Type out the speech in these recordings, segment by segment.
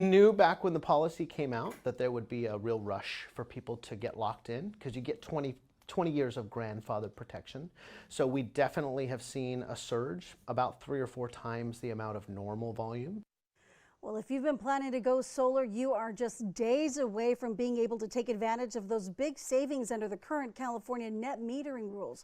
Knew back when the policy came out that there would be a real rush for people to get locked in because you get 20 years of grandfathered protection. So we definitely have seen a surge, about 3 or 4 times the amount of normal volume. Well, if you've been planning to go solar, you are just days away from being able to take advantage of those big savings under the current California net metering rules.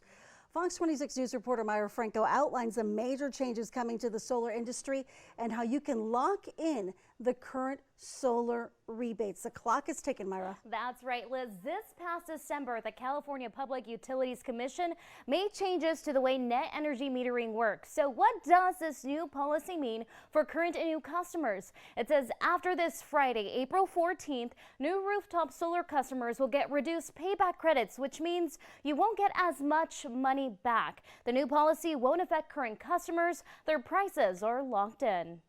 Fox 26 News reporter Myra Franco outlines the major changes coming to the solar industry and how you can lock in the current solar rebates. The clock is ticking, Myra. That's right, Liz. This past December, the California Public Utilities Commission made changes to the way net energy metering works. So what does this new policy mean for current and new customers? It says after this Friday, April 14th, new rooftop solar customers will get reduced payback credits, which means you won't get as much money back. The new policy won't affect current customers. Their prices are locked in.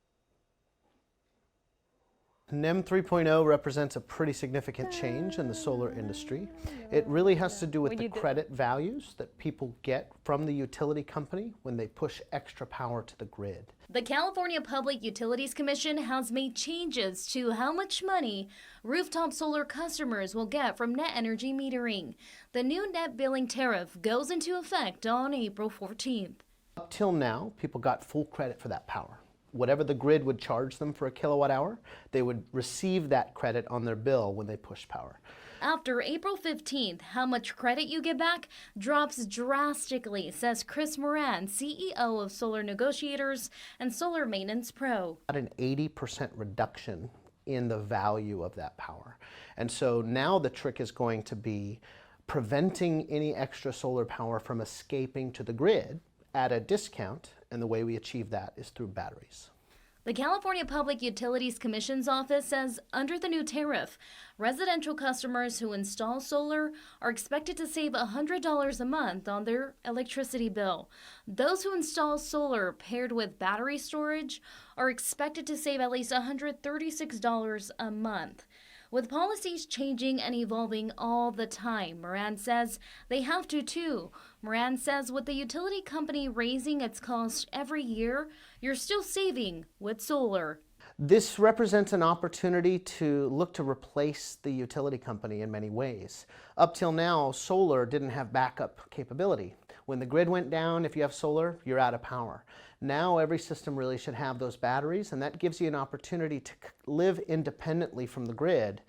NEM 3.0 represents a pretty significant change in the solar industry. It really has to do with the credit values that people get from the utility company when they push extra power to the grid. The California Public Utilities Commission has made changes to how much money rooftop solar customers will get from net energy metering. The new net billing tariff goes into effect on April 14th. Up till now, people got full credit for that power. Whatever the grid would charge them for a kilowatt hour, they would receive that credit on their bill when they push power. After April 15th, how much credit you get back drops drastically, says Chris Moran, CEO of Solar Negotiators and Solar Maintenance Pro. About an 80% reduction in the value of that power. And so now the trick is going to be preventing any extra solar power from escaping to the grid at a discount, and the way we achieve that is through batteries. The California Public Utilities Commission's office says under the new tariff, residential customers who install solar are expected to save $100 a month on their electricity bill. Those who install solar paired with battery storage are expected to save at least $136 a month. With policies changing and evolving all the time, Moran says they have to too. Moran says with the utility company raising its cost every year, you're still saving with solar. This represents an opportunity to look to replace the utility company in many ways. Up till now, solar didn't have backup capability. When the grid went down, if you have solar, you're out of power. Now every system really should have those batteries, and that gives you an opportunity to live independently from the grid.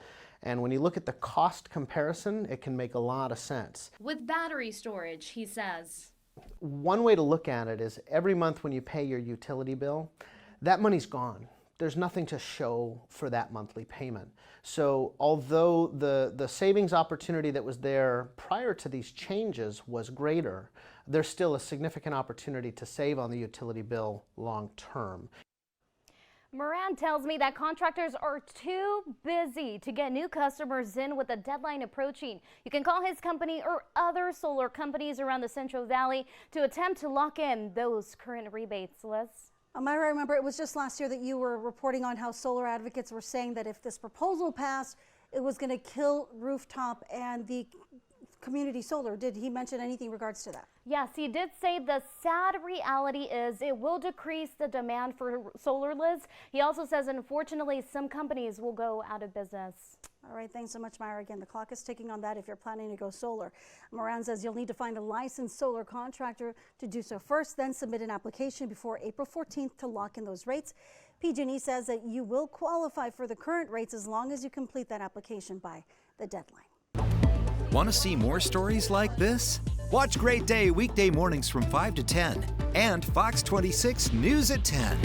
And when you look at the cost comparison, it can make a lot of sense. With battery storage, he says. One way to look at it is every month when you pay your utility bill, that money's gone. There's nothing to show for that monthly payment. So although the savings opportunity that was there prior to these changes was greater, there's still a significant opportunity to save on the utility bill long term. Moran tells me that contractors are too busy to get new customers in with the deadline approaching. You can call his company or other solar companies around the Central Valley to attempt to lock in those current rebates. Liz? Myra, I remember it was just last year that you were reporting on how solar advocates were saying that if this proposal passed, it was going to kill rooftop and the community solar. Did he mention anything in regards to that? Yes, he did say the sad reality is it will decrease the demand for solar, Liz. He also says, unfortunately, some companies will go out of business. All right, thanks so much, Myra. Again, the clock is ticking on that if you're planning to go solar. Moran says you'll need to find a licensed solar contractor to do so first, then submit an application before April 14th to lock in those rates. PG&E says that you will qualify for the current rates as long as you complete that application by the deadline. Want to see more stories like this? Watch Great Day weekday mornings from 5 to 10 and Fox 26 News at 10.